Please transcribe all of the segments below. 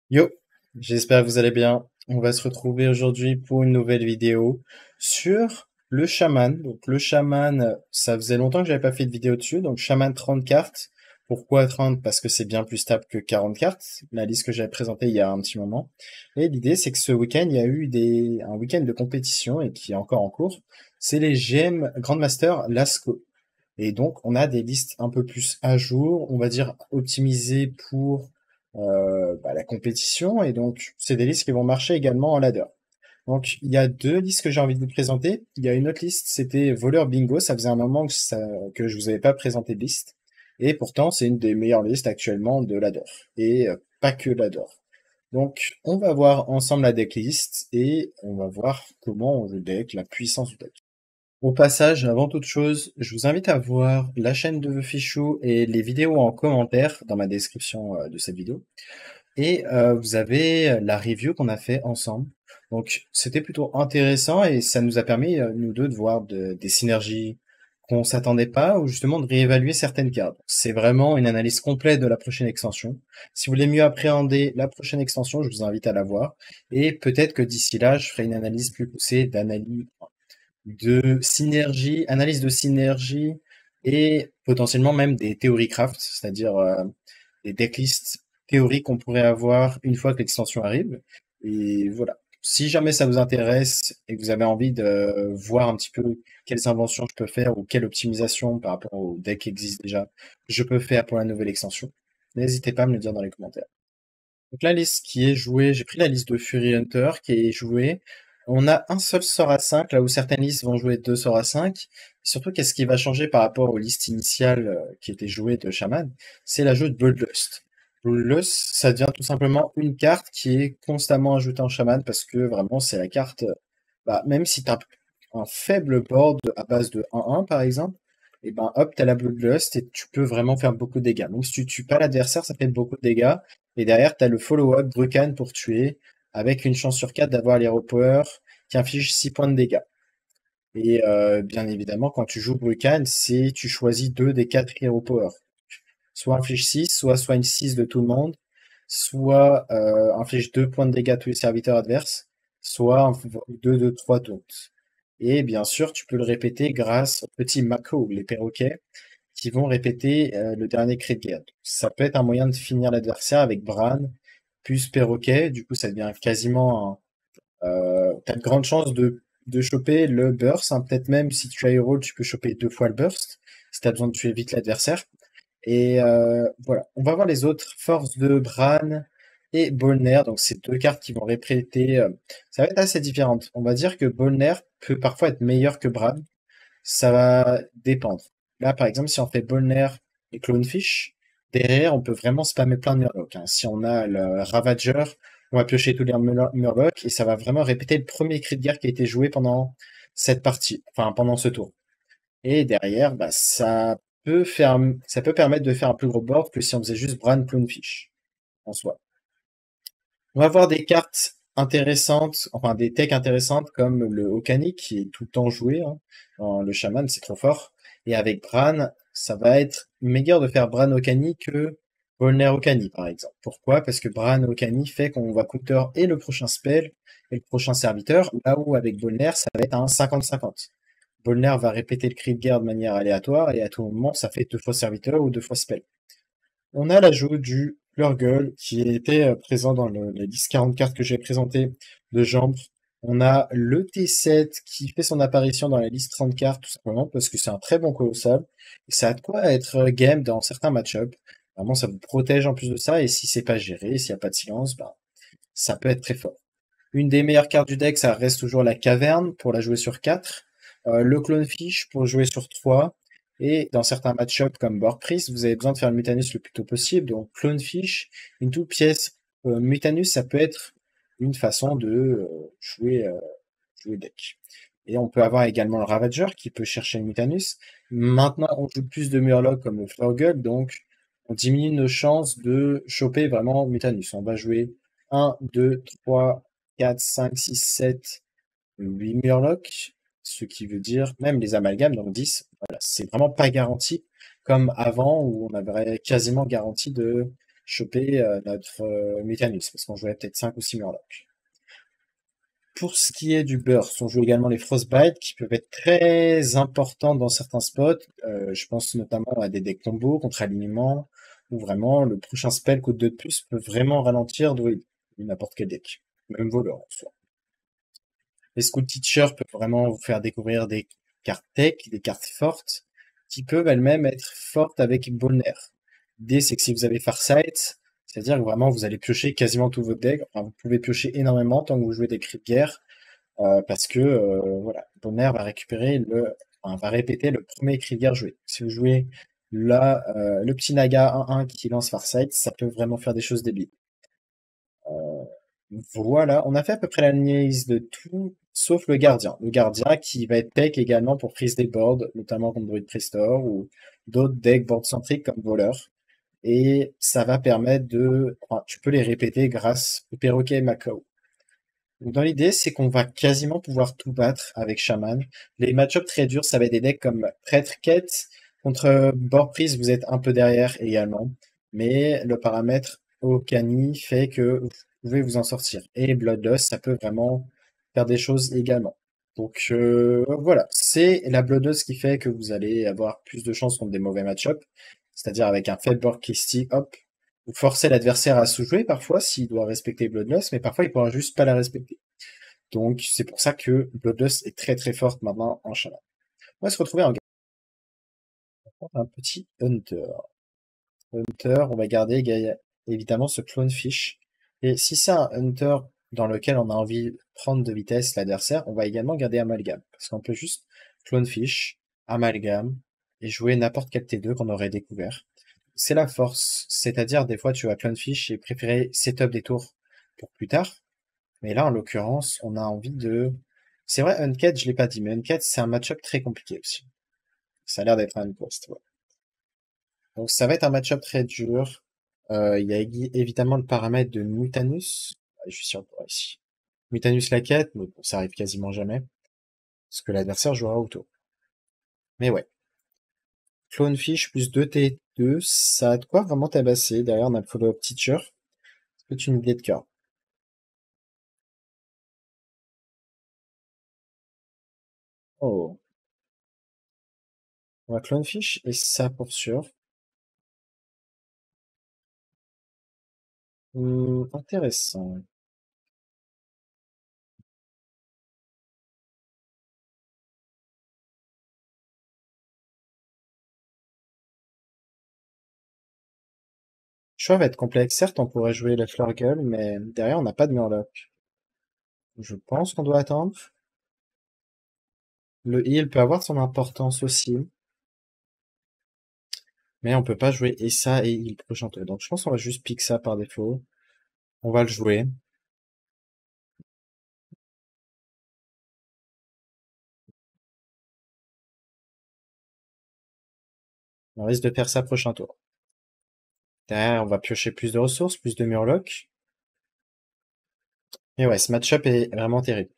Yo, j'espère que vous allez bien. On va se retrouver aujourd'hui pour une nouvelle vidéo sur le chaman. Donc le chaman, ça faisait longtemps que j'avais pas fait de vidéo dessus. Donc chaman 30 cartes. Pourquoi 30? Parce que c'est bien plus stable que 40 cartes. La liste que j'avais présentée il y a un petit moment. Et l'idée, c'est que ce week-end, il y a eu un week-end de compétition et qui est encore en cours. C'est les GM Grandmaster Lascaux. Et donc, on a des listes un peu plus à jour, on va dire optimisées pour la compétition. Et donc, c'est des listes qui vont marcher également en ladder. Donc, il y a deux listes que j'ai envie de vous présenter. Il y a une autre liste, c'était voleur bingo. Ça faisait un moment que je vous avais pas présenté de liste. Et pourtant, c'est une des meilleures listes actuellement de ladder. Et pas que ladder. Donc, on va voir ensemble la decklist et on va voir comment on joue le deck, la puissance du deck. Au passage, avant toute chose, je vous invite à voir la chaîne de Fichou et les vidéos en commentaire dans ma description de cette vidéo. Et vous avez la review qu'on a fait ensemble. Donc c'était plutôt intéressant et ça nous a permis, nous deux, de voir des synergies qu'on s'attendait pas ou justement de réévaluer certaines cartes. C'est vraiment une analyse complète de la prochaine extension. Si vous voulez mieux appréhender la prochaine extension, je vous invite à la voir. Et peut-être que d'ici là, je ferai une analyse plus poussée de synergie, analyse de synergie et potentiellement même des théories craft, c'est-à-dire des decklists théoriques qu'on pourrait avoir une fois que l'extension arrive. Et voilà. Si jamais ça vous intéresse et que vous avez envie de voir un petit peu quelles inventions je peux faire ou quelle optimisation par rapport au deck qui existe déjà je peux faire pour la nouvelle extension, n'hésitez pas à me le dire dans les commentaires. Donc la liste qui est jouée, j'ai pris la liste de Fury Hunter qui est jouée. On a un seul sort à 5, là où certaines listes vont jouer deux sorts à 5. Surtout, qu'est-ce qui va changer par rapport aux listes initiales qui étaient jouées de Shaman? C'est l'ajout de Bloodlust. Bloodlust, ça devient tout simplement une carte qui est constamment ajoutée en Shaman parce que vraiment, c'est la carte, même si tu as un faible board à base de 1-1 par exemple, et ben hop, t'as la Bloodlust et tu peux vraiment faire beaucoup de dégâts. Donc si tu tues pas l'adversaire, ça fait beaucoup de dégâts. Et derrière, tu as le follow-up Brucan pour tuer, avec une chance sur 4 d'avoir l'Hero Power qui inflige 6 points de dégâts. Et bien évidemment, quand tu joues Brucan, c'est tu choisis 2 des 4 Hero Power. Soit inflige 6, soit soigne 6 de tout le monde, soit inflige 2 points de dégâts à tous les serviteurs adverses, soit 2 de 3 taunts. Et bien sûr, tu peux le répéter grâce aux petits Mako, les perroquets, qui vont répéter le dernier cri de guerre. Ça peut être un moyen de finir l'adversaire avec Bran, plus perroquet, du coup ça devient quasiment t'as de grandes chances de choper le burst, hein. Peut-être même si tu as hero, tu peux choper deux fois le burst, si tu as besoin de tuer vite l'adversaire. Et voilà, on va voir les autres forces de Bran et Bolner, donc c'est deux cartes qui vont répéter, ça va être assez différente. On va dire que Bolner peut parfois être meilleur que Bran, ça va dépendre. Là, par exemple, si on fait Bolner et Clonefish, derrière, on peut vraiment spammer plein de Murlocs, hein. Si on a le Ravager, on va piocher tous les Murlocs et ça va vraiment répéter le premier cri de guerre qui a été joué pendant cette partie, enfin pendant ce tour. Et derrière, ça peut permettre de faire un plus gros board que si on faisait juste Bran Clonefish en soi. On va voir des cartes intéressantes, enfin des techs intéressantes comme le Okani qui est tout le temps joué, hein. Le Shaman, c'est trop fort. Et avec Bran, ça va être meilleur de faire Bran Okani que Volner Okani par exemple. Pourquoi? Parce que Bran Okani fait qu'on va counter et le prochain spell et le prochain serviteur, là où avec Volner, ça va être un 50-50. Volner va répéter le cri de guerre de manière aléatoire et à tout moment, ça fait deux fois serviteur ou deux fois spell. On a l'ajout du Plurgle qui était présent dans les 10-40 cartes que j'ai présentées de Jambre. On a le T7 qui fait son apparition dans la liste 30 cartes tout simplement parce que c'est un très bon colossal. Et ça a de quoi être game dans certains match-ups. Vraiment, ça vous protège en plus de ça. Et si c'est pas géré, s'il n'y a pas de silence, ça peut être très fort. Une des meilleures cartes du deck, ça reste toujours la Caverne pour la jouer sur 4. Le Clonefish pour jouer sur 3. Et dans certains match-ups comme Board Priest, vous avez besoin de faire le Mutanus le plus tôt possible. Donc Clonefish, une toute pièce Mutanus, ça peut être une façon de jouer deck. Et on peut avoir également le Ravager qui peut chercher le Mutanus. Maintenant, on joue plus de Murloc comme le Flurgle, donc on diminue nos chances de choper vraiment Mutanus. On va jouer 1, 2, 3, 4, 5, 6, 7, 8 Murlocs, ce qui veut dire même les amalgames, donc 10. Voilà, c'est vraiment pas garanti comme avant où on avait quasiment garanti de choper notre Mutanus, parce qu'on jouait peut-être 5 ou 6 Murlocs. Pour ce qui est du burst, on joue également les Frostbite qui peuvent être très importants dans certains spots. Je pense notamment à des decks combo contre alignement, où vraiment le prochain spell coûte 2 de plus peut vraiment ralentir Druid, ou n'importe quel deck, même voleur en soi. Les School Teachers peuvent vraiment vous faire découvrir des cartes tech, des cartes fortes, qui peuvent elles-mêmes être fortes avec Bolner. L'idée, c'est que si vous avez Farsight, c'est-à-dire que vraiment vous allez piocher quasiment tout votre deck, enfin, vous pouvez piocher énormément tant que vous jouez des cris de guerre, parce que voilà, Bonner va récupérer va répéter le premier cri de guerre joué. Si vous jouez là, le petit Naga 1-1 qui lance Farsight, ça peut vraiment faire des choses débiles. Voilà, on a fait à peu près l'analyse de tout, sauf le gardien. Le gardien qui va être tech également pour prise des boards, notamment contre Druid Prestor ou d'autres decks board centriques comme voleur. Et ça va permettre enfin, tu peux les répéter grâce au perroquet Macao. Donc, dans l'idée, c'est qu'on va quasiment pouvoir tout battre avec Shaman. Les match-ups très durs, ça va être des decks comme Prêtre Quête. Contre Board Prise, vous êtes un peu derrière également. Mais le paramètre Okani fait que vous pouvez vous en sortir. Et Bloodlust, ça peut vraiment faire des choses également. Donc voilà, c'est la Bloodlust qui fait que vous allez avoir plus de chances contre des mauvais match-ups. C'est-à-dire avec un faible board Kisty, hop, vous forcez l'adversaire à sous-jouer parfois s'il doit respecter Bloodlust, mais parfois il pourra juste pas la respecter. Donc c'est pour ça que Bloodlust est très très forte maintenant en Shaman. On va se retrouver en un petit Hunter. Hunter, on va garder évidemment ce Clonefish. Et si c'est un Hunter dans lequel on a envie de prendre de vitesse l'adversaire, on va également garder Amalgame. Parce qu'on peut juste Clonefish, Amalgame, et jouer n'importe quel T2 qu'on aurait découvert. C'est la force, c'est-à-dire des fois tu vas Clonefish et préférer setup des tours pour plus tard. Mais là, en l'occurrence, on a envie de... C'est vrai, Uncade, je l'ai pas dit, mais Uncade, c'est un match-up très compliqué aussi. Ça a l'air d'être un post, ouais. Donc ça va être un match-up très dur. Il y a évidemment le paramètre de Mutanus. Je suis sûr pour ici. Mutanus la quête, mais bon, ça arrive quasiment jamais. Parce que l'adversaire jouera auto. Mais ouais. Clonefish plus 2T2, ça a de quoi vraiment tabasser. Derrière, on a le follow-up teacher. C'est une idée de cœur. Oh. On va Clonefish et ça pour sûr. Intéressant. Le choix va être complexe. Certes, on pourrait jouer la Flurgle, mais derrière, on n'a pas de Murloc. Je pense qu'on doit attendre. Le heal peut avoir son importance aussi, mais on peut pas jouer et ça et heal prochain tour. Donc je pense qu'on va juste pick ça par défaut. On va le jouer. On risque de faire ça prochain tour. Derrière, on va piocher plus de ressources, plus de Murloc. Et ouais, ce match-up est vraiment terrible.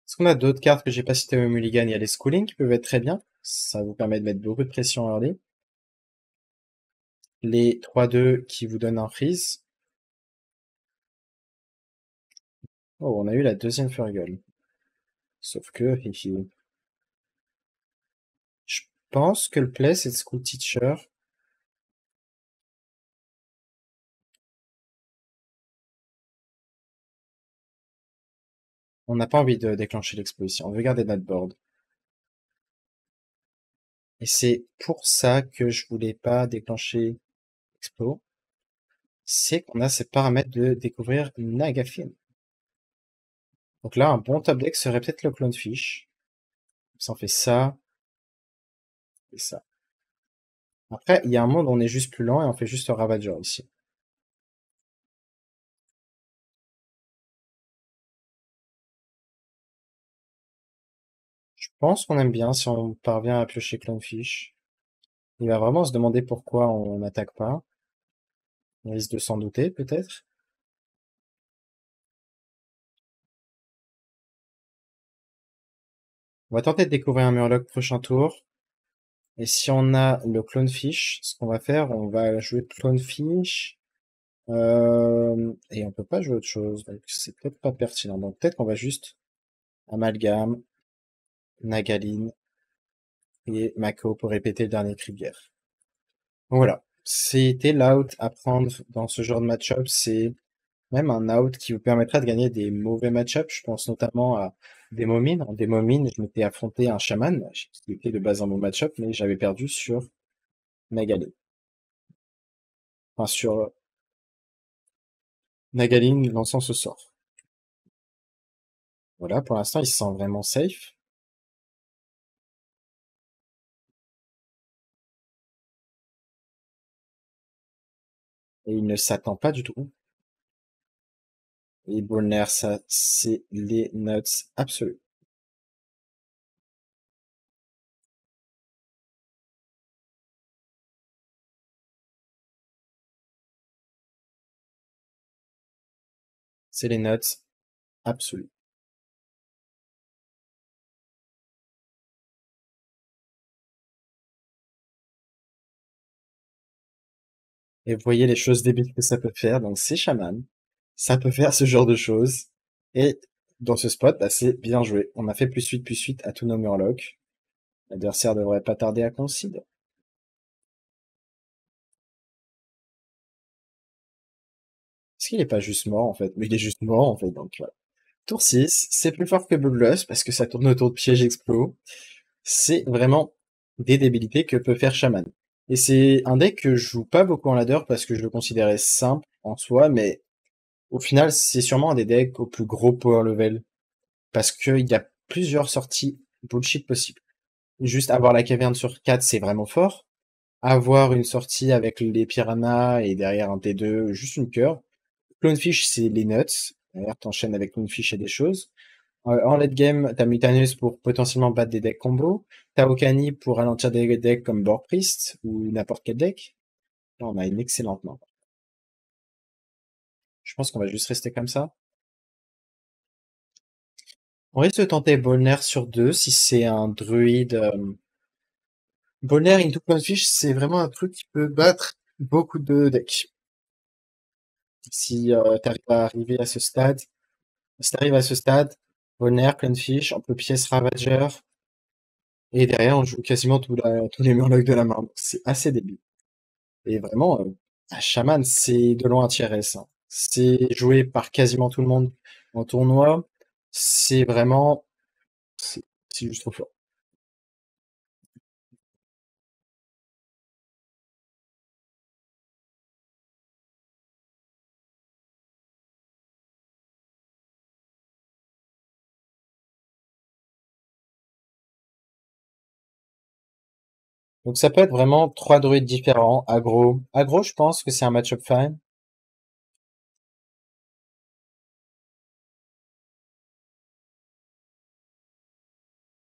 Est-ce qu'on a d'autres cartes que j'ai pas citées au mulligan? Il y a les Schooling qui peuvent être très bien. Ça vous permet de mettre beaucoup de pression early. Les 3-2 qui vous donnent un freeze. Oh, on a eu la deuxième Furgle. Sauf que, je pense que le play, c'est de School Teacher. On n'a pas envie de déclencher l'exposition. On veut garder notre board. Et c'est pour ça que je voulais pas déclencher Expo. C'est qu'on a ces paramètres de découvrir Nagafin. Donc là, un bon top deck serait peut-être le Clonefish. Ça en fait ça et ça. Après, il y a un monde où on est juste plus lent et on fait juste le Ravager ici. Je pense qu'on aime bien si on parvient à piocher Clonefish. Il va vraiment se demander pourquoi on n'attaque pas. On risque de s'en douter, peut-être. On va tenter de découvrir un Murloc prochain tour. Et si on a le Clonefish, ce qu'on va faire, on va jouer Clonefish. Et on peut pas jouer autre chose, donc c'est peut-être pas pertinent. Donc peut-être qu'on va juste Amalgame, Nagaline et Mako pour répéter le dernier cri de guerre. Donc voilà, c'était l'out à prendre dans ce genre de match-up. C'est même un out qui vous permettra de gagner des mauvais match-ups. Je pense notamment à Demomine. En Demomine, je m'étais affronté à un chaman qui était de base un bon match-up, mais j'avais perdu sur Nagaline. Enfin, sur Nagaline lançant ce sort. Voilà, pour l'instant, il se sent vraiment safe. Et il ne s'attend pas du tout. Et Bolner, ça, c'est les nuts absolus. C'est les nuts absolus. Et vous voyez les choses débiles que ça peut faire. Donc c'est chaman. Ça peut faire ce genre de choses. Et dans ce spot, bah, c'est bien joué. On a fait plus 8 à tous nos murlocs. L'adversaire devrait pas tarder à concede. Est-ce qu'il est pas juste mort en fait? Mais il est juste mort en fait. Donc voilà. Tour 6, c'est plus fort que Bloodlust parce que ça tourne autour de pièges explos. C'est vraiment des débilités que peut faire Shaman. Et c'est un deck que je joue pas beaucoup en ladder parce que je le considérais simple en soi, mais au final, c'est sûrement un des decks au plus gros power level parce qu'il y a plusieurs sorties bullshit possibles. Juste avoir la caverne sur 4, c'est vraiment fort. Avoir une sortie avec les piranhas et derrière un T2, juste une cœur. Clonefish, c'est les nuts. D'ailleurs, t'enchaînes avec Clonefish et des choses. En late game, t'as Mutanus pour potentiellement battre des decks combo. T'as Okani pour ralentir des decks comme Board Priest ou n'importe quel deck. Là, on a une excellente main. Je pense qu'on va juste rester comme ça. On risque de tenter Bolner sur 2 si c'est un druide. Bolner into Clownfish, c'est vraiment un truc qui peut battre beaucoup de decks. Si t'arrives à arriver à ce stade, si t'arrives à ce stade, Bolner, Clownfish, on peut pièce Ravager, et derrière on joue quasiment tous les murlocs de la main. Donc, c'est assez débile. Et vraiment, Shaman, c'est de loin un tier S, hein. C'est joué par quasiment tout le monde en tournoi. C'est vraiment, c'est c'est juste trop fort. Donc ça peut être vraiment trois druides différents, aggro. Aggro, je pense que c'est un match-up fine.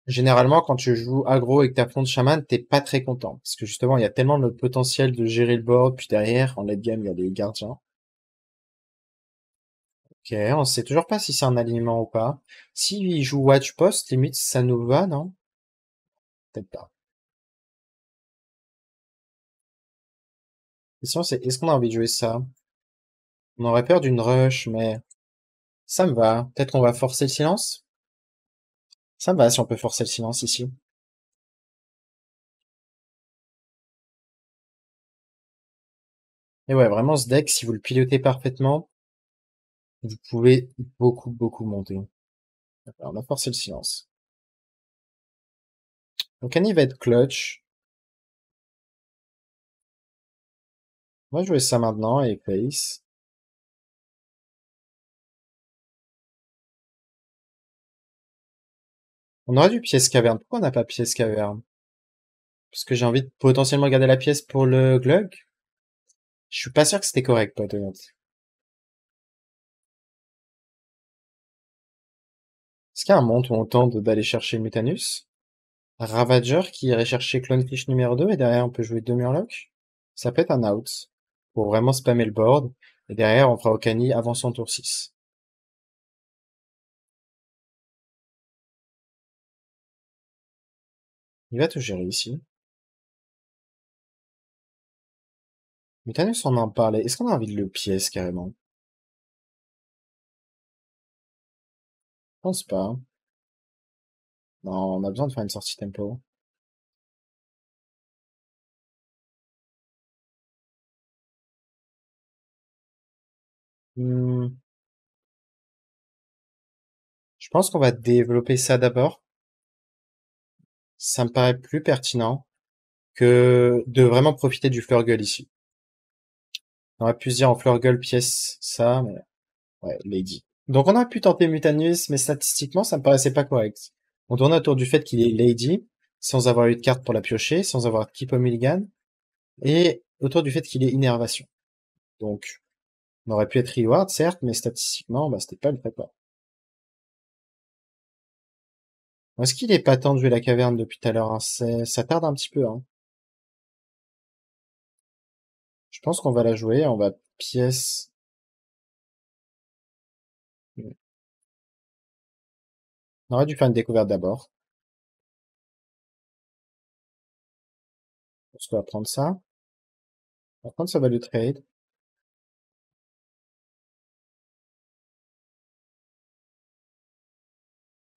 Généralement, quand tu joues aggro et que t'affrontes Shaman, t'es pas très content. Parce que justement, il y a tellement de potentiel de gérer le board, puis derrière, en late game, il y a des gardiens. Ok, on sait toujours pas si c'est un alignement ou pas. S'il joue Watch Post, limite, ça nous va, non? Peut-être pas. La question c'est, est-ce qu'on a envie de jouer ça? On aurait peur d'une rush, mais ça me va. Peut-être qu'on va forcer le silence? Ça me va si on peut forcer le silence ici. Et ouais, vraiment, ce deck, si vous le pilotez parfaitement, vous pouvez beaucoup monter. Alors, on a forcé le silence. Donc, Annie va être clutch. On va jouer ça maintenant avec Face. On aurait dû pièce caverne. Pourquoi on n'a pas pièce caverne? Parce que j'ai envie de potentiellement garder la pièce pour le glug. Je suis pas sûr que c'était correct, pour être honnête. Est-ce qu'il y a un monde où on tente d'aller chercher Mutanus? Ravager qui irait chercher Clonefish numéro 2 et derrière on peut jouer 2 Murlocs. Ça peut être un out pour vraiment spammer le board. Et derrière on fera Okani avant son tour 6. Il va tout gérer ici. Mutanus, on en parlait. Est-ce qu'on a envie de le pièce carrément? Je pense pas. Non, on a besoin de faire une sortie tempo. Hmm, je pense qu'on va développer ça d'abord. Ça me paraît plus pertinent que de vraiment profiter du Flurgle ici. On aurait pu se dire en Flurgle pièce ça, mais ouais, Lady. Donc on a pu tenter Mutanus, mais statistiquement, ça me paraissait pas correct. On tournait autour du fait qu'il est Lady, sans avoir eu de carte pour la piocher, sans avoir de Keep Mulligan, et autour du fait qu'il est Innervation. Donc, on aurait pu être Reward, certes, mais statistiquement, bah, c'était pas le fait quoi. Est-ce qu'il est pas temps de jouer la caverne depuis tout à l'heure, hein? Ça tarde un petit peu, hein. Je pense qu'on va la jouer, on va pièce. On aurait dû faire une découverte d'abord. Parce qu'on va prendre ça. On va prendre sa value trade.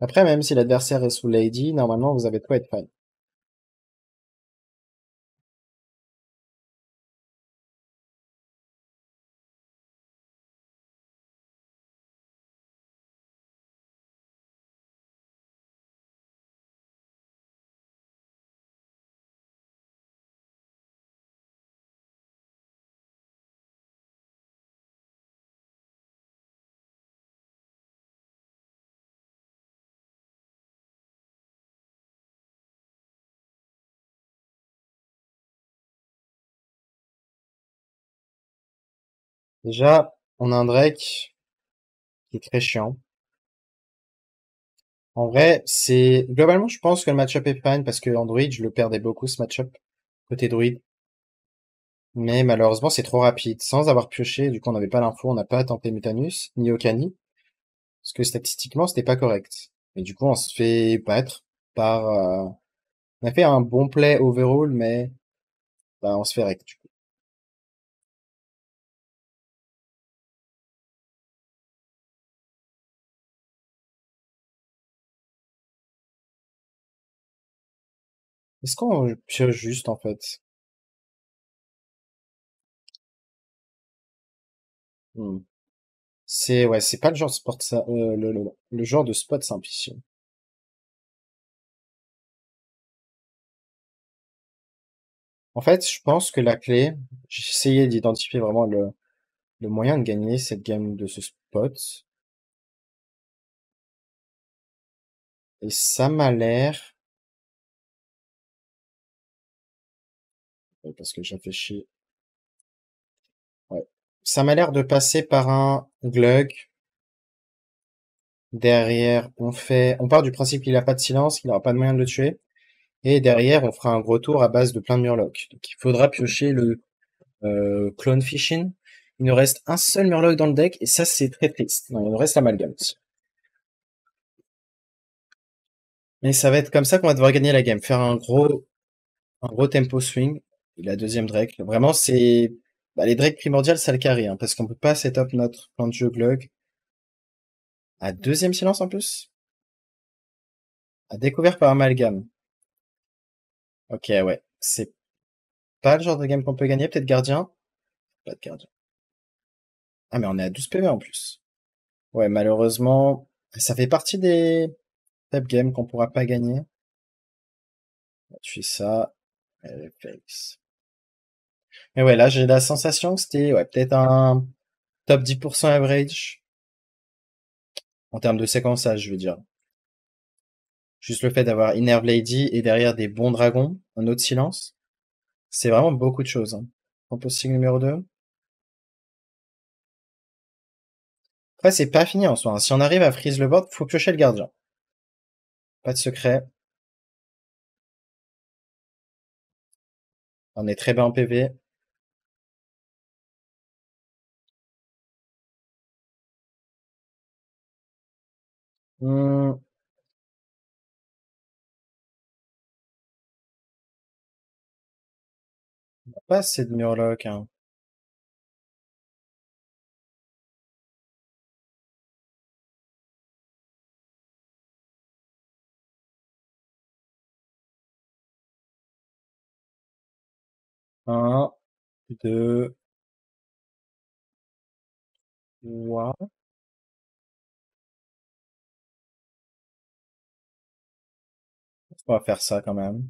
Après, même si l'adversaire est sous Lady, normalement, vous avez de quoi être fine. Déjà, on a un Drake qui est très chiant. En vrai, globalement, je pense que le match-up est fine parce que Android, je le perdais beaucoup ce match-up côté druide. Mais malheureusement, c'est trop rapide. Sans avoir pioché, du coup, on n'avait pas l'info, on n'a pas tenté Mutanus, ni Okani. Parce que statistiquement, c'était pas correct. Et du coup, on se fait battre par... On a fait un bon play overall, mais bah, on se fait rect, du coup. Est-ce qu'on pioche juste, en fait? Hmm. Ouais, c'est pas le genre de sport, ça, le genre de spot simple ici. En fait, je pense que la clé, j'ai essayé d'identifier vraiment le moyen de gagner cette game de ce spot. Et ça m'a l'air, parce que j'ai réfléchi, ouais. Ça m'a l'air de passer par un glug. Derrière, on part du principe qu'il a pas de silence, qu'il aura pas de moyen de le tuer. Et derrière, on fera un gros tour à base de plein de murlocs. Donc il faudra piocher le clone fishing. Il nous reste un seul murloc dans le deck, et ça c'est très triste. Non, il nous reste l'amalgame aussi. Mais ça va être comme ça qu'on va devoir gagner la game. Faire un gros tempo swing. Et la deuxième Drake. Vraiment, bah, les Drake primordiales, ça le carry, hein, parce qu'on peut pas setup notre plan de jeu glug à deuxième silence en plus. À découvert par amalgame. Ok, ouais. C'est pas le genre de game qu'on peut gagner. Peut-être gardien. Pas de gardien. Ah, mais on est à 12 PV en plus. Ouais, malheureusement, ça fait partie des top games qu'on pourra pas gagner. Tu fais ça. Réflexe. Mais ouais, là, j'ai la sensation que c'était, ouais, peut-être un top 10% average. En termes de séquençage, je veux dire. Juste le fait d'avoir Innerve Lady et derrière des bons dragons, un autre silence. C'est vraiment beaucoup de choses, hein. Composting numéro 2. Après, c'est pas fini en soi, hein. Si on arrive à freeze le board, faut piocher le gardien. Pas de secret. On est très bas en PV. Hmm, Pas assez de murlocs, hein. Un, deux, trois. On va faire ça quand même.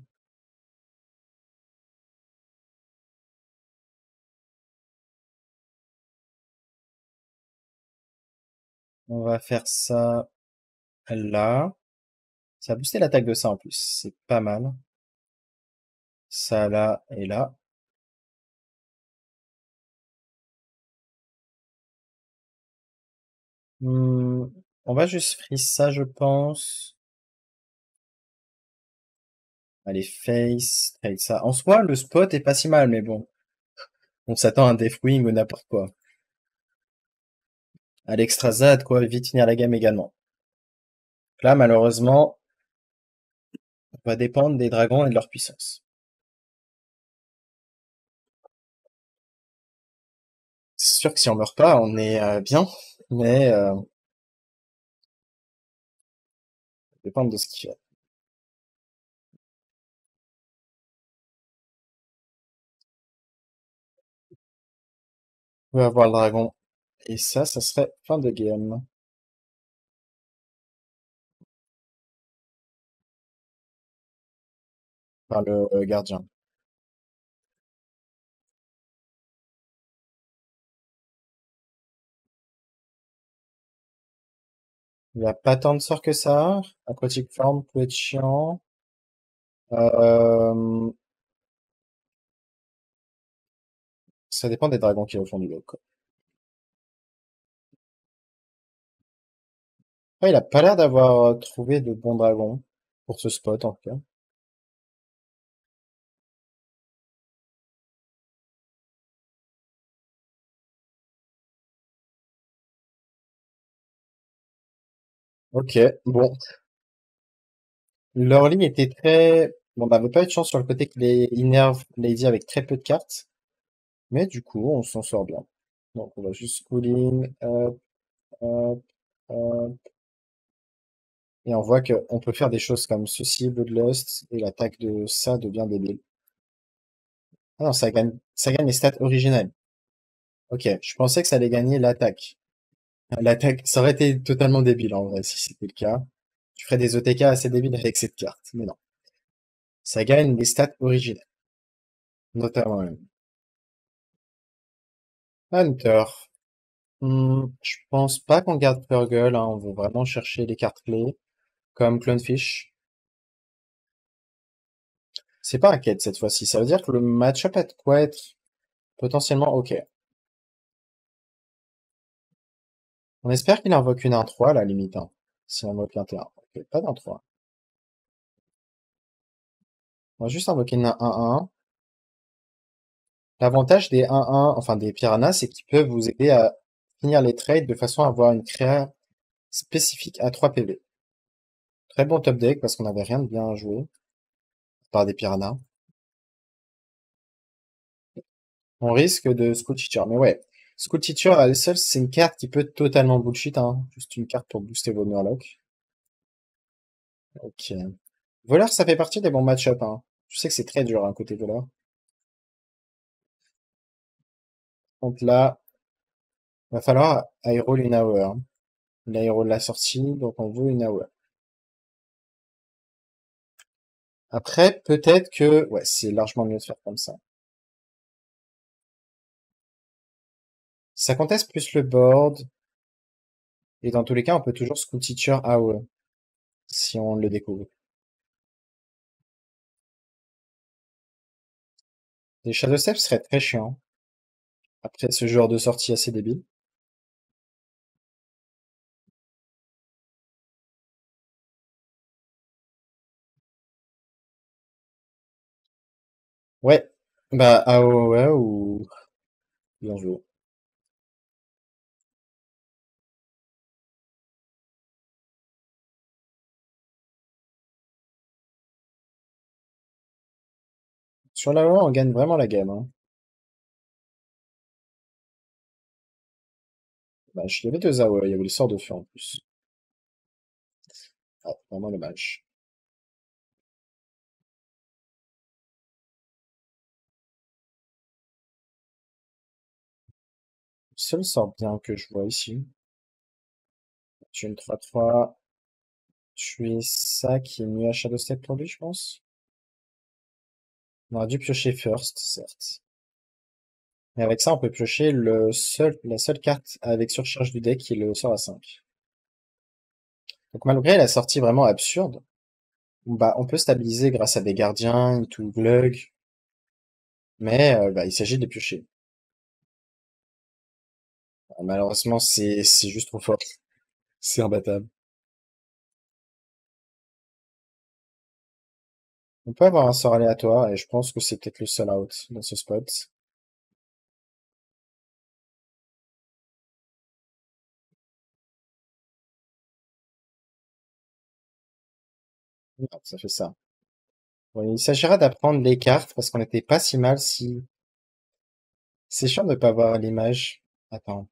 On va faire ça là. Ça a boosté l'attaque de ça en plus. C'est pas mal. Ça là et là. Hmm, on va juste freeze ça, je pense. Allez, face, trade ça. En soi, le spot est pas si mal, mais bon. On s'attend à un Deathwing ou n'importe quoi. À l'extra Zad, quoi, vite finir la game également. Là, malheureusement, on va dépendre des dragons et de leur puissance. C'est sûr que si on meurt pas, on est bien, mais ça dépend de ce qu'il fait. On va avoir le dragon. Et ça serait fin de game. Par le gardien. Il n'y a pas tant de sorts que ça. Aquatic Form peut être chiant. Euh, ça dépend des dragons qui est au fond du lot, quoi. Ouais, il a pas l'air d'avoir trouvé de bons dragons pour ce spot, en tout cas. Ok, bon. Leur ligne était très... Bon, on n'avait pas eu de chance sur le côté qu'il innerve Lady avec très peu de cartes. Mais du coup, on s'en sort bien. Donc, on va juste cooling, hop, hop. Et on voit qu'on peut faire des choses comme ceci, Bloodlust, et l'attaque de ça devient débile. Ah non, ça gagne les stats originales. Ok, je pensais que ça allait gagner l'attaque. L'attaque, ça aurait été totalement débile en vrai si c'était le cas. Tu ferais des OTK assez débiles avec cette carte, mais non. Ça gagne les stats originales, notamment même. Hunter. Je pense pas qu'on garde Purgle, hein, on veut vraiment chercher les cartes clés, comme Clonefish. C'est pas un quête cette fois-ci, ça veut dire que le match-up a de quoi être potentiellement ok. On espère qu'il invoque une 1-3 à la limite, hein, si on invoque un T1. Ok, pas d'un 3. On va juste invoquer une 1-1. L'avantage des 1-1, enfin des piranhas, c'est qu'ils peuvent vous aider à finir les trades de façon à avoir une créa spécifique à 3 PV. Très bon top deck parce qu'on n'avait rien de bien joué par des piranhas. On risque de School Teacher. Mais ouais, School Teacher à elle seule, c'est une carte qui peut être totalement bullshit, hein. Juste une carte pour booster vos Murlocs. Ok. Voleur, ça fait partie des bons match-up, hein. Je sais que c'est très dur, hein, côté voleur. Donc là, va falloir aéro une hour, hein. L'aéro de la sortie, donc on veut une hour. Après, peut-être que, ouais, c'est largement mieux de faire comme ça. Ça conteste plus le board, et dans tous les cas, on peut toujours School Teacher AOE, si on le découvre. Les Shadow Step seraient très chiants, après ce genre de sortie assez débile. Ouais, bah AOE ou bien joué. Sur la AOE, on gagne vraiment la game, hein. Bah, il y avait deux AOE, il y avait le sort de feu en plus. Ah, vraiment dommage. Le seul sort bien que je vois ici. Tu une 3-3. Tu es ça qui est mieux à Shadow Step pour lui, je pense. On aurait dû piocher First, certes. Mais avec ça, on peut piocher la seule carte avec surcharge du deck qui est le sort à 5. Donc malgré la sortie vraiment absurde, bah, on peut stabiliser grâce à des gardiens, Into Glug, mais bah, il s'agit de les piocher. Malheureusement, c'est juste trop fort. C'est imbattable. On peut avoir un sort aléatoire, et je pense que c'est peut-être le seul out dans ce spot. Non, ça fait ça. Bon, il s'agira d'apprendre les cartes, parce qu'on était pas si mal si... C'est chiant de ne pas voir l'image. Attends.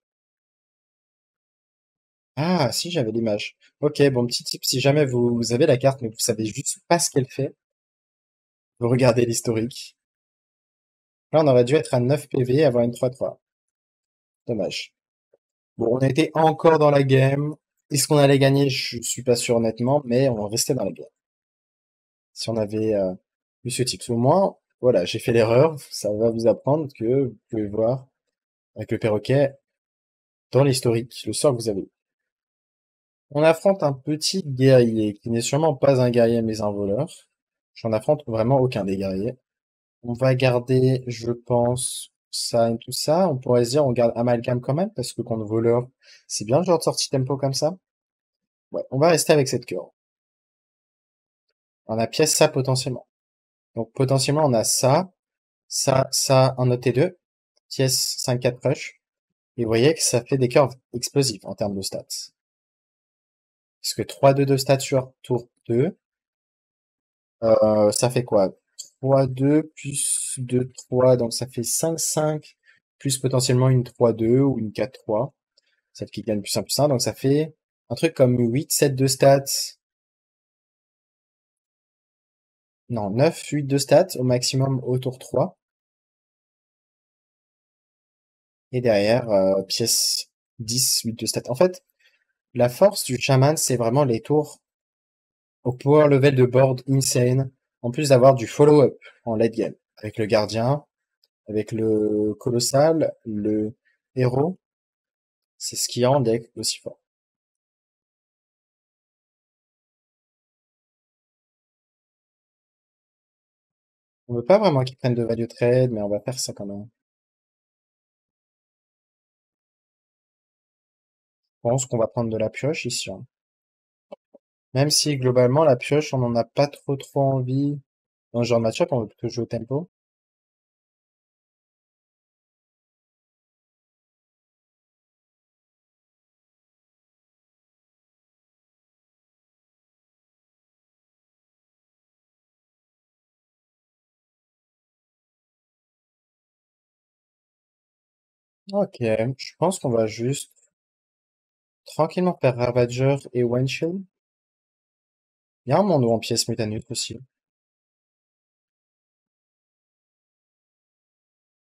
Ah, si, j'avais l'image. Ok, bon, petit tip, si jamais vous avez la carte, mais vous savez juste pas ce qu'elle fait, vous regardez l'historique. Là, on aurait dû être à 9 PV et avoir une 3-3. Dommage. Bon, on était encore dans la game. Est-ce qu'on allait gagner? Je suis pas sûr honnêtement, mais on restait dans la game. Si on avait eu ce tips. Au moins, voilà, j'ai fait l'erreur. Ça va vous apprendre que vous pouvez voir avec le perroquet dans l'historique le sort que vous avez eu. On affronte un petit guerrier qui n'est sûrement pas un guerrier mais un voleur. J'en affronte vraiment aucun des guerriers. On va garder, je pense, ça et tout ça. On pourrait se dire, on garde Amalgam quand même, parce que contre voleur, c'est bien le genre de sortie tempo comme ça. Ouais, on va rester avec cette cœur. On a pièce ça potentiellement. Donc potentiellement, on a ça en OT2, pièce 5-4 rush. Et vous voyez que ça fait des curves explosives en termes de stats. Parce que 3-2 de stats sur tour 2, ça fait quoi? 3-2 plus 2-3, donc ça fait 5-5, plus potentiellement une 3-2 ou une 4-3. Celle qui gagne plus 1, donc ça fait un truc comme 8-7 de stats. Non, 9-8 de stats au maximum au tour 3. Et derrière, pièce 10-8 de stats. En fait, la force du chaman, c'est vraiment les tours au power level de board insane, en plus d'avoir du follow-up en late game. Avec le gardien, avec le colossal, le héros, c'est ce qui rend le deck aussi fort. On veut pas vraiment qu'ils prennent de value trade, mais on va faire ça quand même. Je pense qu'on va prendre de la pioche ici, hein. Même si globalement la pioche, on en a pas trop envie. Dans ce genre de match-up, on veut plutôt jouer au tempo. Ok, je pense qu'on va juste tranquillement faire Ravager et One Shield. Il y a un monde où on pièce Mutanus aussi.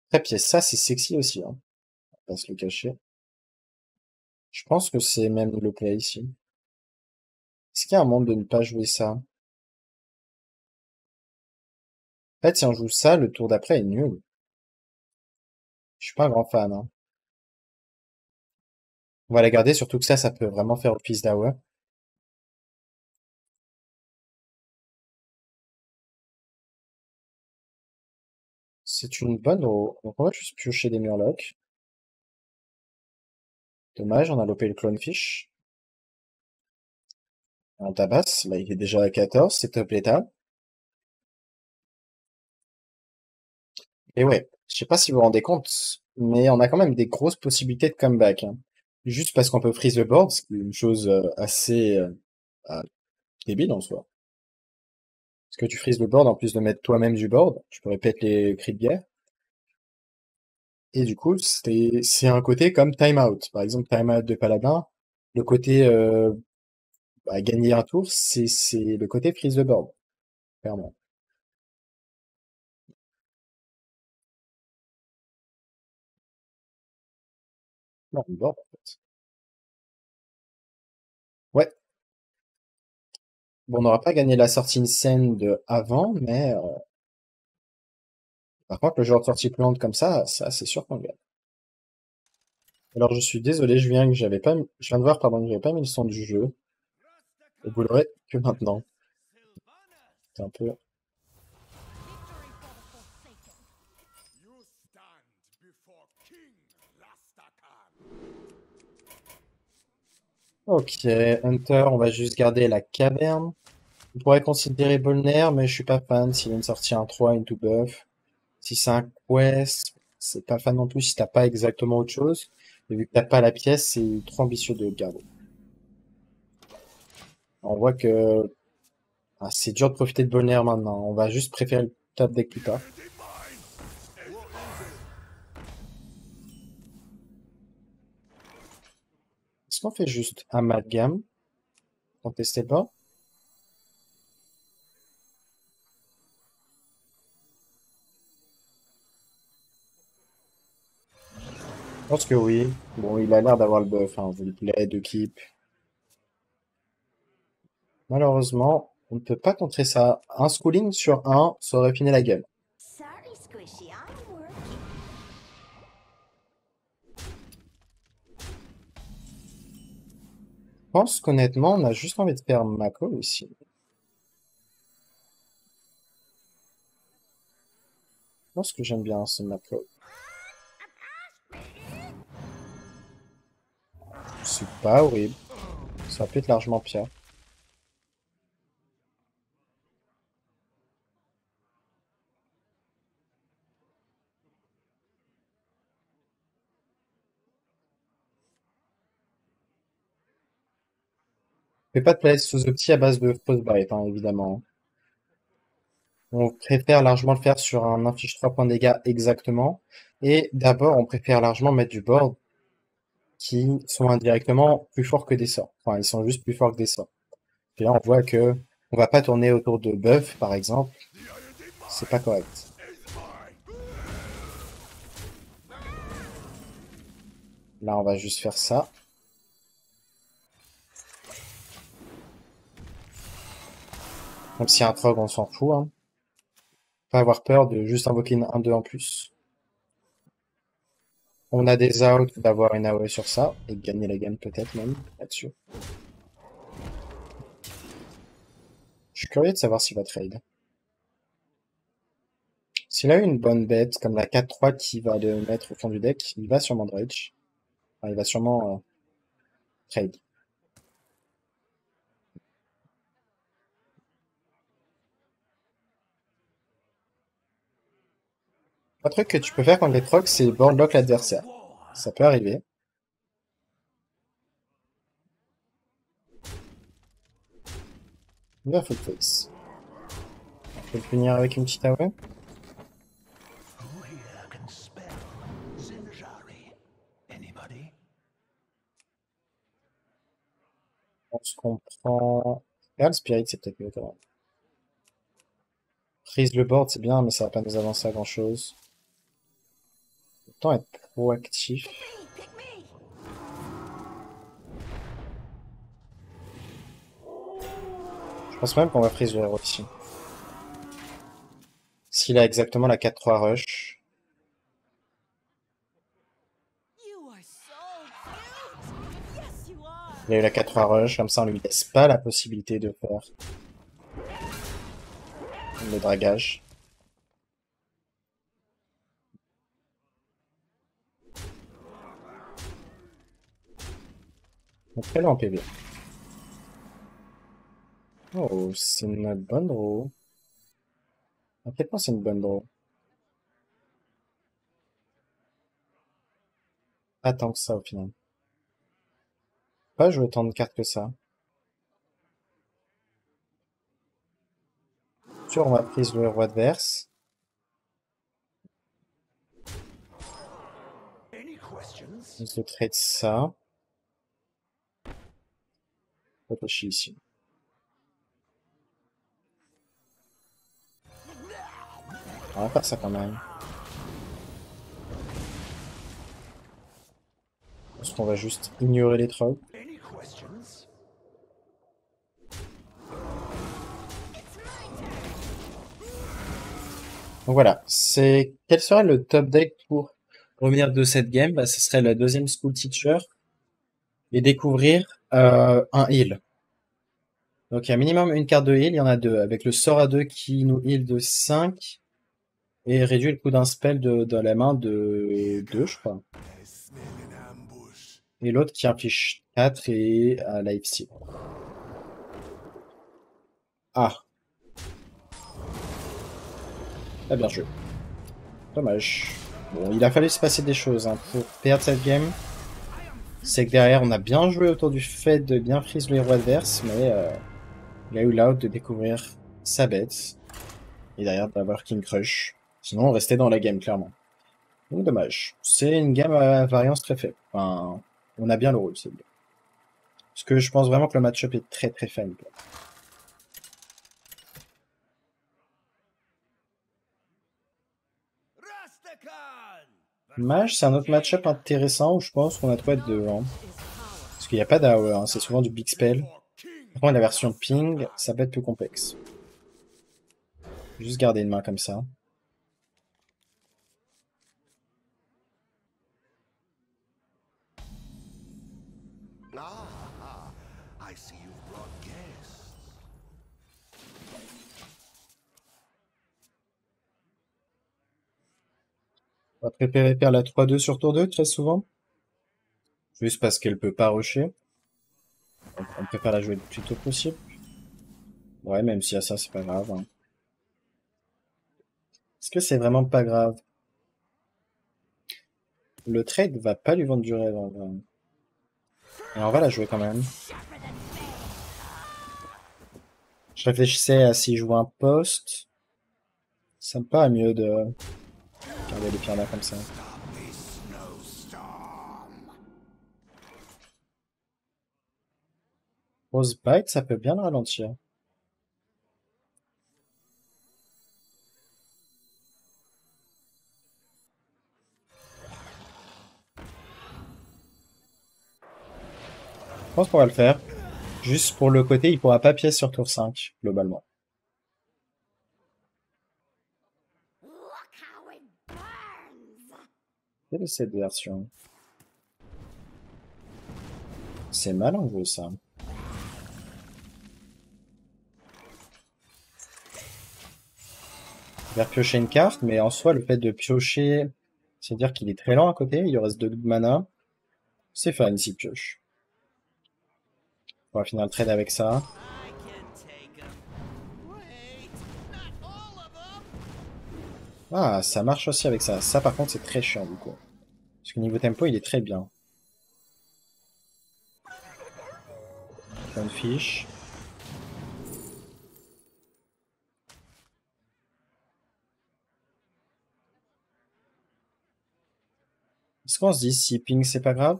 Après, pièce ça, c'est sexy aussi, hein. On va pas se le cacher. Je pense que c'est même le play ici. Est-ce qu'il y a un monde de ne pas jouer ça? En fait, si on joue ça, le tour d'après est nul. Je suis pas un grand fan, hein. On va la garder, surtout que ça peut vraiment faire office d'AOE. C'est une bonne roue. Donc on va juste piocher des Murlocs. Dommage, on a lopé le Clonefish. On tabasse. Là, il est déjà à 14, c'est top létal. Et ouais, je sais pas si vous vous rendez compte, mais on a quand même des grosses possibilités de comeback, hein. Juste parce qu'on peut freeze le board, ce qui est une chose assez euh, débile en soi. Parce que tu frises le board, en plus de mettre toi-même du board, tu peux répéter les cris de guerre. Et du coup, c'est un côté comme time out. Par exemple, time out de paladin, le côté gagner un tour, c'est le côté freeze the board, clairement. Non, le board, en fait. Ouais. Bon, on n'aura pas gagné la sortie scène de avant, mais par contre, le joueur de sortie plus lente comme ça, c'est sûr qu'on le gagne. Alors, je suis désolé, je viens de voir, pardon, que j'avais pas mis le son du jeu. Et vous l'aurez que maintenant. C'est un peu. Ok, Hunter, on va juste garder la caverne. On pourrait considérer Bolner, mais je suis pas fan s'il y a une sortie 1-3, into buff. Si c'est un quest, c'est pas fan non plus si t'as pas exactement autre chose. Et vu que t'as pas la pièce, c'est trop ambitieux de le garder. On voit que c'est dur de profiter de Bolner maintenant. On va juste préférer le top deck plus tard. Est-ce qu'on fait juste amalgame? Contestez pas? Je pense que oui. Bon, il a l'air d'avoir le buff, hein, vu le play de keep. Malheureusement, on ne peut pas contrer ça. Un schooling sur un, ça aurait fini la game. Sorry, Squishy, I'm working. Je pense qu'honnêtement, on a juste envie de faire Mako ici. Je pense que j'aime bien ce Mako. C'est pas horrible. Ça peut être largement pire. Fais pas de place sous the petit à base de Frostbite, hein, évidemment. On préfère largement le faire sur un inflige 3 points de dégâts exactement. Et d'abord, on préfère largement mettre du board qui sont indirectement plus forts que des sorts. Enfin, ils sont juste plus forts que des sorts. Et là, on voit que on va pas tourner autour de buff, par exemple. C'est pas correct. Là, on va juste faire ça. Même si un Trog, on s'en fout, hein. Pas avoir peur de juste invoquer une 1-2 en plus. On a des outs d'avoir une AOE sur ça, et de gagner la game peut-être même, là-dessus. Je suis curieux de savoir s'il va trade. S'il a eu une bonne bête, comme la 4-3 qui va le mettre au fond du deck, il va sûrement dredge. Enfin, il va sûrement trade. Un truc que tu peux faire contre les procs, c'est board lock l'adversaire. Ça peut arriver. Il va full face. On peut le punir avec une petite AOE. Who here can spell Zinjari? Anybody? On se comprend. Real Spirit, c'est peut-être mieux quand même. Freeze le board, c'est bien, mais ça va pas nous avancer à grand chose. Autant être proactif. Pick me! Je pense même qu'on va freeze le héros ici. S'il a exactement la 4-3 rush. You are so cute! Yes, you are! Il a eu la 4-3 rush, comme ça on lui laisse pas la possibilité de faire le dragage. Donc très loin en PV. Oh, c'est une bonne draw. À quel point c'est une bonne draw? Pas tant que ça au final. Pas jouer autant de cartes que ça. Sûr, on va prise le roi adverse. Any questions? On se traite ça. Réfléchis ici. On va faire ça quand même. Parce qu'on va juste ignorer les trolls. Any questions? Donc voilà, c'est quel serait le top deck pour revenir de cette game? Bah, ce serait la deuxième School Teacher et découvrir un heal. Donc il y a minimum une carte de heal, il y en a deux, avec le sort à 2 qui nous heal de 5 et réduit le coût d'un spell de la main de 2, je crois. Et l'autre qui inflige 4 et à life steal. Ah. Ah, bien joué. Dommage. Bon, il a fallu se passer des choses hein, pour perdre cette game. C'est que derrière, on a bien joué autour du fait de bien freeze le héros adverse, mais il a eu l'out de découvrir sa bête. Et derrière, d'avoir King Crush. Sinon, on restait dans la game, clairement. Donc, dommage. C'est une game à variance très faible. Enfin, on a bien le rôle, c'est bien. Parce que je pense vraiment que le match-up est très très faible. Mage, c'est un autre match-up intéressant où je pense qu'on a trouvé deux. Hein. Parce qu'il n'y a pas d'AOE, hein. C'est souvent du big spell. Par contre, la version ping, ça peut être plus complexe. Juste garder une main comme ça. Ah, I see you've brought guests. On va préférer faire la 3-2 sur tour 2 très souvent. Juste parce qu'elle peut pas rusher. On préfère la jouer le plus tôt possible. Ouais, même si à ça, c'est pas grave. Hein. Est-ce que c'est vraiment pas grave? Le trade va pas lui vendre du rêve en vrai. Et on va la jouer quand même. Je réfléchissais à si je joue un poste. Ça me paraît mieux de garder les pieds là comme ça. Rose Bite, ça peut bien le ralentir. Je pense qu'on va le faire. Juste pour le côté, il pourra pas pièce sur tour 5, globalement. Quelle est cette version? C'est malin joué ça. Il va piocher une carte, mais en soi, le fait de piocher, c'est-à-dire qu'il est très lent à côté, il lui reste 2 de mana. C'est fun s'il pioche. On va finir le trade avec ça. Ah, ça marche aussi avec ça. Ça, par contre, c'est très chiant, du coup. Parce que niveau tempo, il est très bien. Bonne fiche. Est-ce qu'on se dit si ping, c'est pas grave?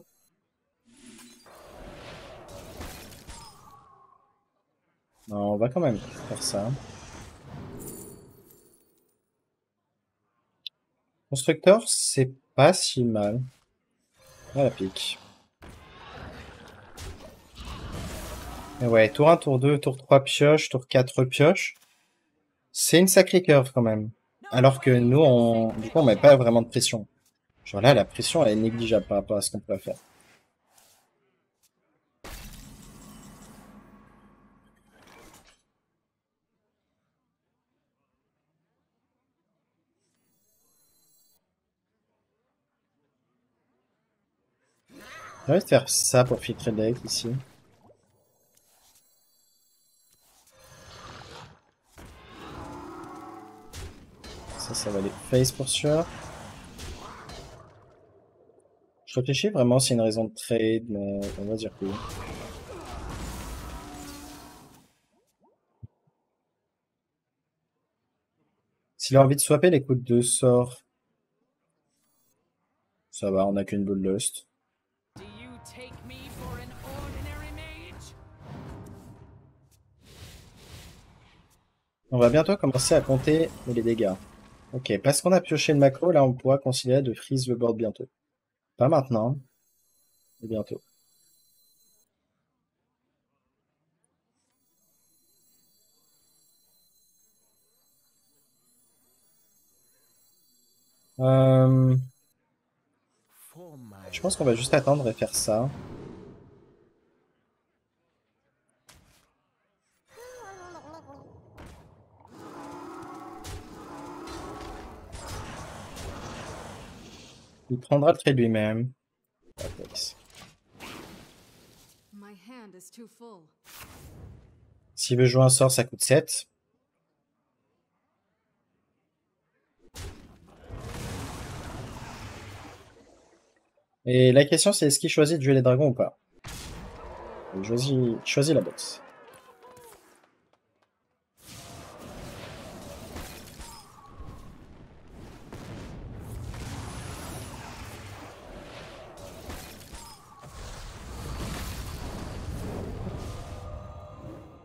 Non, on va quand même faire ça. Constructeur, c'est pas si mal. Ah, la pique. Et ouais, tour 1, tour 2, tour 3 pioche, tour 4 pioche. C'est une sacrée curve quand même. Alors que nous, du coup, on met pas vraiment de pression. Genre là, la pression, elle est négligeable par rapport à ce qu'on peut faire. On va faire ça pour filtrer le deck ici. Ça va aller face pour sûr. Je réfléchis vraiment s'il y a une raison de trade, mais on va dire que oui. S'il a envie de swapper les coups de 2 sorts, ça va, on n'a qu'une boule Lust. Do you take me for an ordinary mage? On va bientôt commencer à compter les dégâts. Ok, parce qu'on a pioché le macro, là on pourra considérer de freeze le board bientôt. Pas maintenant, mais bientôt. Euh, For my je pense qu'on va juste attendre et faire ça. Il prendra le trait de lui-même. My hand is too full. S'il veut jouer un sort, ça coûte 7. Et la question c'est est-ce qu'il choisit de jouer les dragons ou pas? Il choisit la boxe.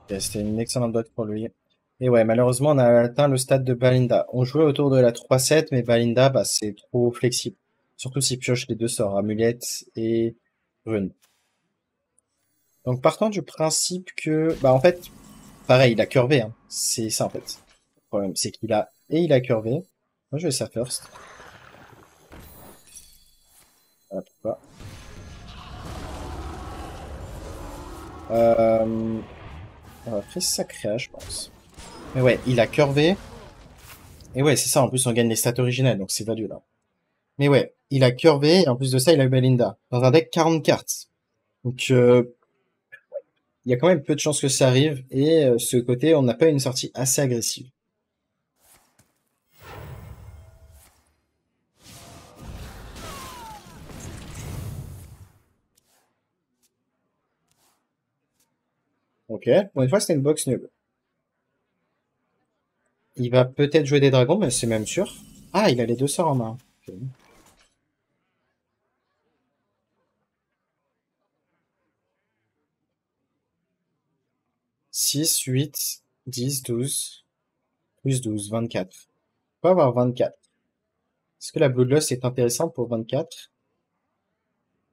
Ok, c'était une excellente botte pour lui. Et ouais, malheureusement, on a atteint le stade de Balinda. On jouait autour de la 3-7, mais Balinda, bah, c'est trop flexible. Surtout s'il pioche les deux sorts, amulette et rune. Donc, partant du principe que, bah, en fait, pareil, il a curvé, hein. C'est ça, en fait. Le problème, c'est il a curvé. Moi, je vais ça first. Voilà pourquoi. On va faire sacré, je pense. Mais ouais, il a curvé. Et ouais, c'est ça, en plus, on gagne les stats originales, donc c'est value, là. Mais ouais, il a curvé, et en plus de ça, il a eu Belinda. Dans un deck 40 cartes. Donc, il y a quand même peu de chances que ça arrive, et ce côté, on n'a pas une sortie assez agressive. Ok, pour une fois, c'était une box nulle. Il va peut-être jouer des dragons, mais c'est même sûr. Ah, il a les deux sorts en main. Ok. 6, 8, 10, 12, plus 12, 24. On peut avoir 24. Est-ce que la Bloodlust est intéressante pour 24?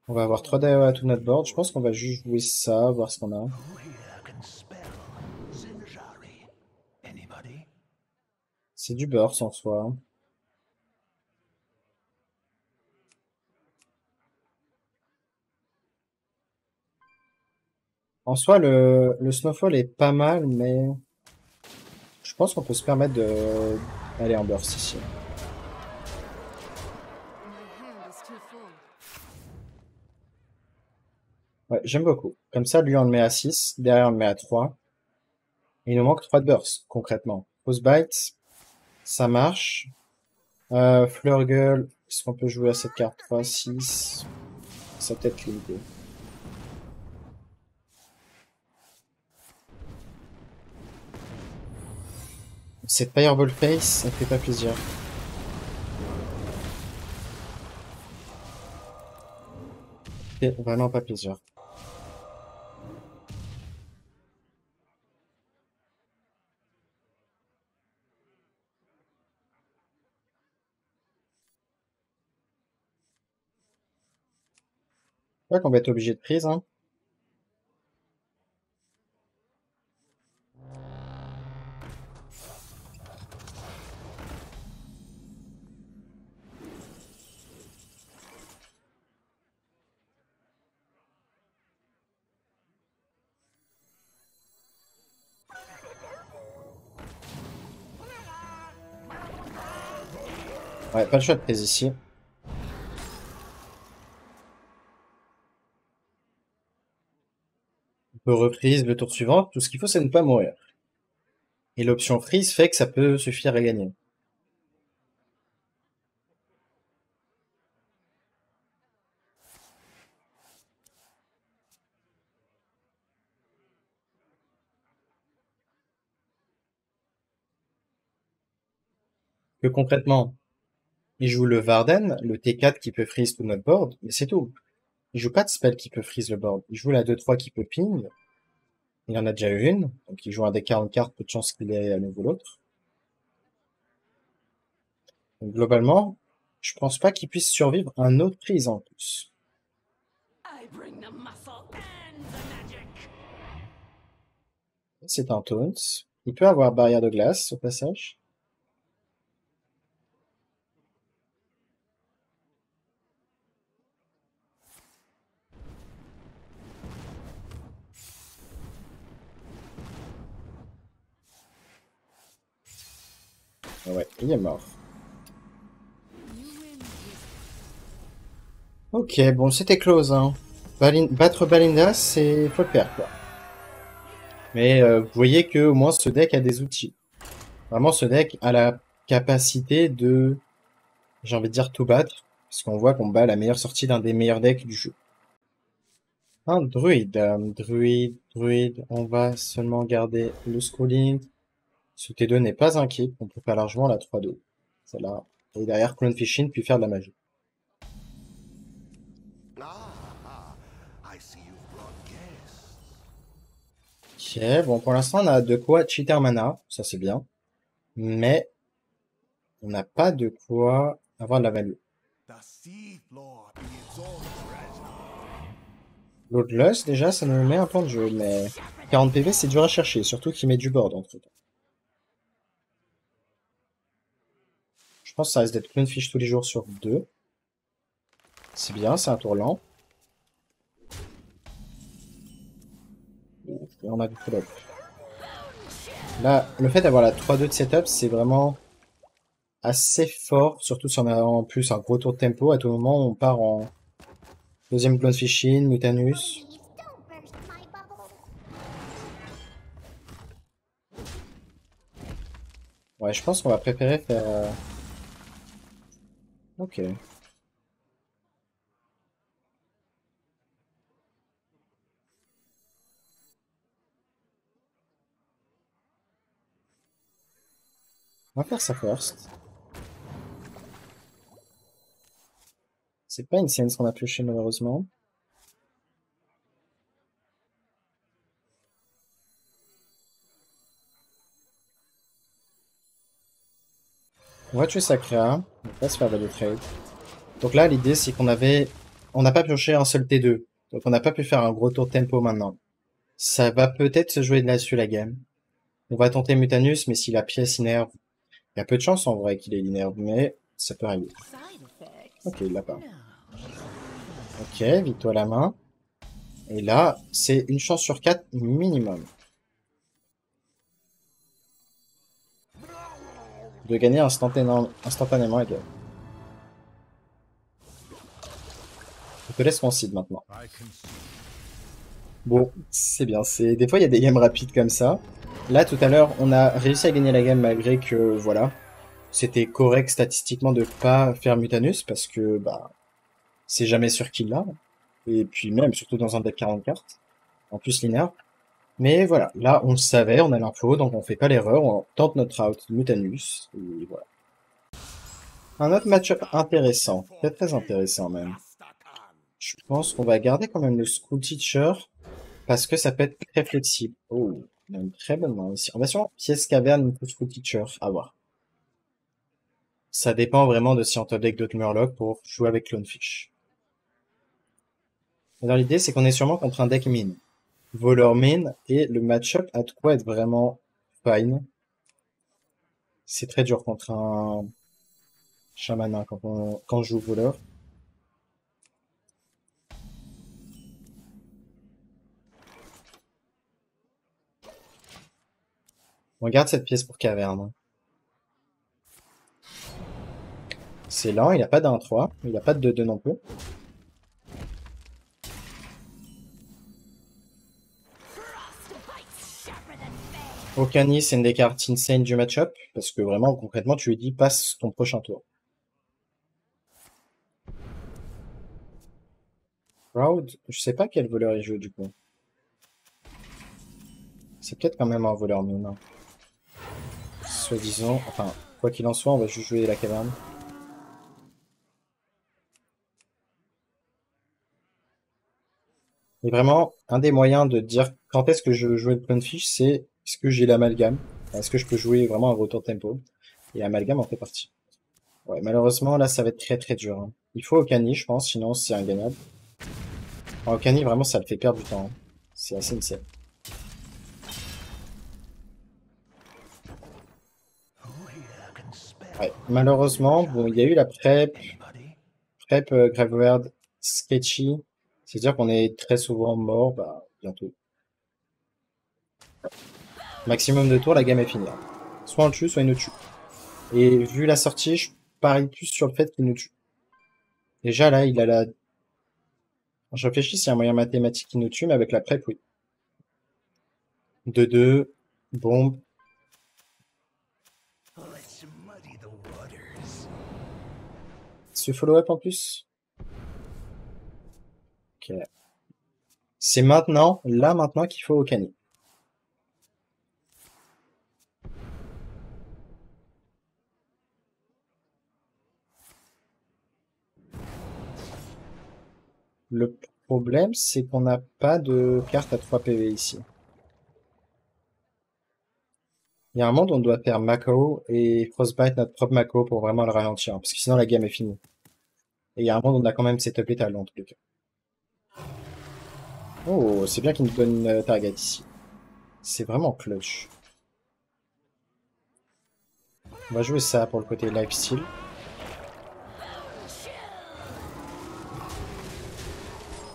On va avoir 3 DAO à tout notre board. Je pense qu'on va juste jouer ça, voir ce qu'on a. Who here can spell Zinjari? Anybody? C'est du burst en soi. En soi, le Snowfall est pas mal, mais je pense qu'on peut se permettre de aller en burst ici. My hand is too full. Ouais, j'aime beaucoup. Comme ça, lui, on le met à 6. Derrière, on le met à 3. Et il nous manque 3 de burst, concrètement. Frostbite, ça marche. Flurgle, est-ce qu'on peut jouer à cette carte? 3, 6. Ça peut être limité. Cette Fireball Face, ça fait pas plaisir. Ça fait vraiment pas plaisir. Je crois qu'on va être obligé de prise, hein. Ouais, pas le choix de prise ici. On peut reprise le tour suivant. Tout ce qu'il faut, c'est ne pas mourir. Et l'option freeze fait que ça peut suffire à gagner. que concrètement, il joue le Varden, le T4 qui peut freeze tout notre board, mais c'est tout. Il joue pas de spell qui peut freeze le board. Il joue la 2-3 qui peut ping. Il en a déjà eu une, donc il joue un des 40 cartes, peu de chance qu'il ait à nouveau l'autre. Donc globalement, je pense pas qu'il puisse survivre un autre freeze en plus. I bring the muscle and the magic. C'est un taunt. Il peut avoir barrière de glace au passage. Ouais, il est mort. You win, wizard. Ok, bon, c'était close, hein. Battre Balinda, c'est faut le faire, quoi. Mais vous voyez que au moins ce deck a des outils. Vraiment, ce deck a la capacité de, j'ai envie de dire, tout battre, parce qu'on voit qu'on bat la meilleure sortie d'un des meilleurs decks du jeu. Un druide, druide, on va seulement garder le schooling. Ce T2 n'est pas inquiet, on peut faire largement la 3-2. Celle-là. Et derrière, clone fishing, puis faire de la magie. I see you've brought guests. Ok, bon, pour l'instant, on a de quoi cheater mana, ça c'est bien. Mais, on n'a pas de quoi avoir de la value. The Seed Lord is all treasure. Bloodlust, déjà, ça nous met un plan de jeu, mais 40 PV, c'est dur à chercher, surtout qu'il met du board entre temps. Je pense que ça risque d'être Clonefish tous les jours sur 2. C'est bien, c'est un tour lent. Et on a du follow-up. Là, le fait d'avoir la 3-2 de setup, c'est vraiment assez fort, surtout si on a en plus un gros tour de tempo. À tout moment, on part en deuxième Clonefishing, Mutanus. Ouais, je pense qu'on va préférer faire... Ok. On va faire ça first. C'est pas une séance qu'on a pioché malheureusement. On va tuer Sakra. On va pas se faire value trade. Donc là, l'idée, c'est qu'on avait... On n'a pas pioché un seul T2. Donc on n'a pas pu faire un gros tour de tempo maintenant. Ça va peut-être se jouer de là-dessus la game. On va tenter Mutanus, mais si la pièce innerve... Il y a peu de chance en vrai qu'il ait l'innerve, mais ça peut arriver. Side effects? Ok, il l'a pas. No. Ok, vite-toi la main. Et là, c'est une chance sur 4 minimum. De gagner instantanément la game. Je te laisse concede maintenant. I can see. Bon, c'est bien. C'est des fois il y a des games rapides comme ça. Là, tout à l'heure, on a réussi à gagner la game malgré que, voilà, c'était correct statistiquement de pas faire Mutanus parce que, bah, c'est jamais sûr qu'il l'a. Et puis même, surtout dans un deck 40 cartes. En plus, linéaire. Mais voilà, là, on le savait, on a l'info, donc on fait pas l'erreur, on tente notre route Mutanus, et voilà. Un autre match-up intéressant, très très intéressant même. Je pense qu'on va garder quand même le School Teacher, parce que ça peut être très flexible. Oh, on a une très bonne main ici. On va sur pièce caverne ou School Teacher, à voir. Ça dépend vraiment de si on top deck d'autres Murloc pour jouer avec Clonefish. Alors l'idée, c'est qu'on est sûrement contre un deck mine. Voleur mine, et le match-up a de quoi être vraiment fine. C'est très dur contre un chamanin quand je joue voleur. On garde cette pièce pour caverne. C'est lent, il a pas d'un 3, il a pas de 2-2 non plus. Okani, c'est une des cartes insane du match-up, parce que vraiment, concrètement, tu lui dis passe ton prochain tour. Proud, je sais pas quel voleur il joue du coup. C'est peut-être quand même un voleur mine. Soi-disant, enfin, Quoi qu'il en soit, on va juste jouer la caverne. Et vraiment, un des moyens de dire quand est-ce que je veux jouer le Clownfish, c'est est-ce que j'ai l'amalgame? Est-ce que je peux jouer vraiment un retour de tempo? Et amalgame en fait partie. Ouais, malheureusement, là, ça va être très très dur, hein. Il faut Okani, je pense, sinon c'est ingagnable. Enfin, Okani, vraiment, ça le fait perdre du temps, hein. C'est assez insane. Ouais, malheureusement, bon, il y a eu la prep Graveyard Sketchy. C'est-à-dire qu'on est très souvent mort, bah, bientôt. Maximum de tours, la game est finie, hein. Soit on le tue, soit il nous tue. Et vu la sortie, je parie plus sur le fait qu'il nous tue. Déjà, là, il a la... Je réfléchis s'il y a un moyen mathématique qui nous tue, mais avec la prep, oui. 2-2, bombe. Let's muddy the waters. Ce follow-up en plus. Ok. C'est maintenant, là maintenant qu'il faut Okani. Le problème, c'est qu'on n'a pas de carte à 3 PV ici. Il y a un monde où on doit faire Mako et Frostbite notre propre Mako pour vraiment le ralentir, hein, parce que sinon la game est finie. Et il y a un monde où on a quand même setup létal dans tous les cas. Oh, c'est bien qu'il nous donne une target ici. C'est vraiment clutch. On va jouer ça pour le côté lifesteal.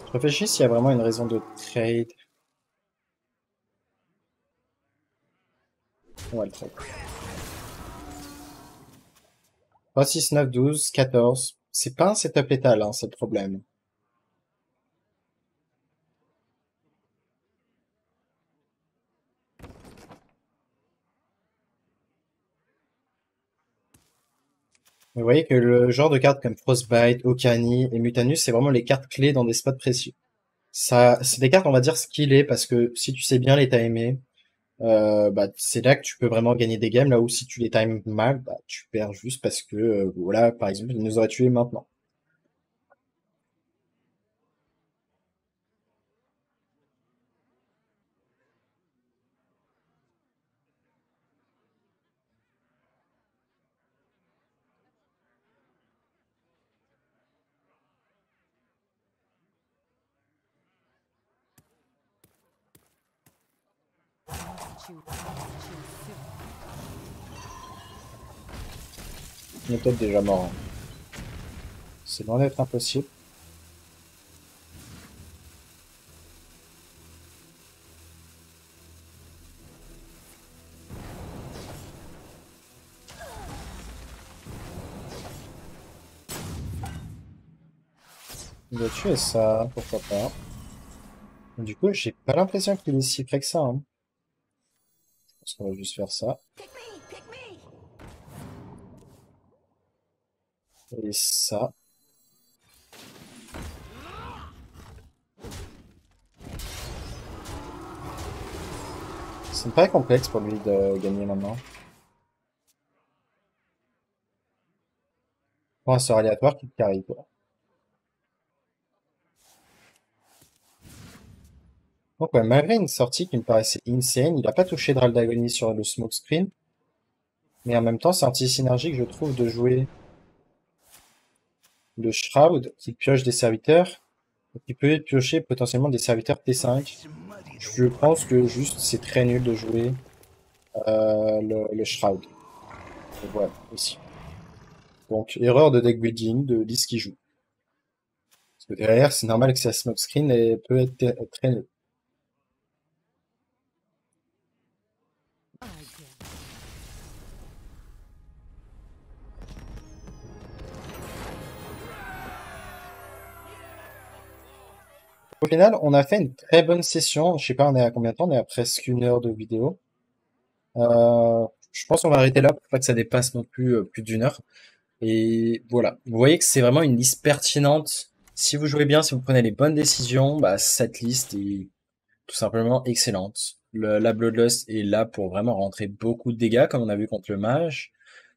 Je réfléchis s'il y a vraiment une raison de trade. On va le trade. 3, 6, 9, 12, 14. C'est pas un setup létal, hein, c'est le problème. Vous voyez que le genre de cartes comme Frostbite, Okani et Mutanus, c'est vraiment les cartes clés dans des spots précis. Ça, c'est des cartes, on va dire, skillées, parce que si tu sais bien les timer, bah, c'est là que tu peux vraiment gagner des games, là où si tu les times mal, bah, tu perds juste parce que, voilà, par exemple, il nous aurait tué maintenant. On est peut-être déjà mort, hein. C'est loin d'être impossible. On doit tuer ça, pourquoi pas. Du coup, j'ai pas l'impression qu'il est si près que ça, hein. Je pense qu'on va juste faire ça. Pick me! Pick me! Et ça. C'est pas complexe pour lui de gagner maintenant. Pour un sort aléatoire qui te carry, quoi. Donc ouais, malgré une sortie qui me paraissait insane, il a pas touché Draldagony sur le smokescreen. Mais en même temps, c'est anti-synergique, je trouve, de jouer le Shroud qui pioche des serviteurs et qui peut piocher potentiellement des serviteurs T5. Let's muddy the Je pense que juste c'est très nul de jouer le Shroud. Et voilà, aussi. Donc, erreur de deck building de Liz qui joue. Parce que derrière, c'est normal que sa smokescreen peut être très nul. Au final, on a fait une très bonne session. Je sais pas, on est à combien de temps? On est à presque 1 heure de vidéo. Je pense qu'on va arrêter là pour pas que ça dépasse non plus plus d'1 heure. Et voilà. Vous voyez que c'est vraiment une liste pertinente. Si vous jouez bien, si vous prenez les bonnes décisions, bah, cette liste est tout simplement excellente. La Bloodlust est là pour vraiment rentrer beaucoup de dégâts, comme on a vu contre le mage.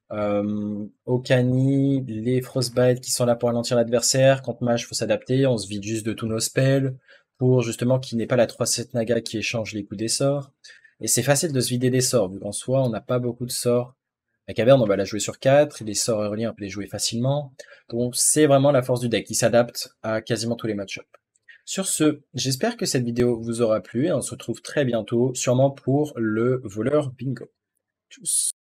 Okani, les Frostbite qui sont là pour ralentir l'adversaire. Contre Mage, faut s'adapter. On se vide juste de tous nos spells pour justement qu'il n'ait pas la 3-7 Naga qui échange les coups des sorts. Et c'est facile de se vider des sorts, vu qu'en soi, on n'a pas beaucoup de sorts. La caverne, on va la jouer sur 4. Les sorts early, on peut les jouer facilement. Donc, c'est vraiment la force du deck qui s'adapte à quasiment tous les match-ups. Sur ce, j'espère que cette vidéo vous aura plu et on se retrouve très bientôt, sûrement pour le voleur bingo. Tchuss.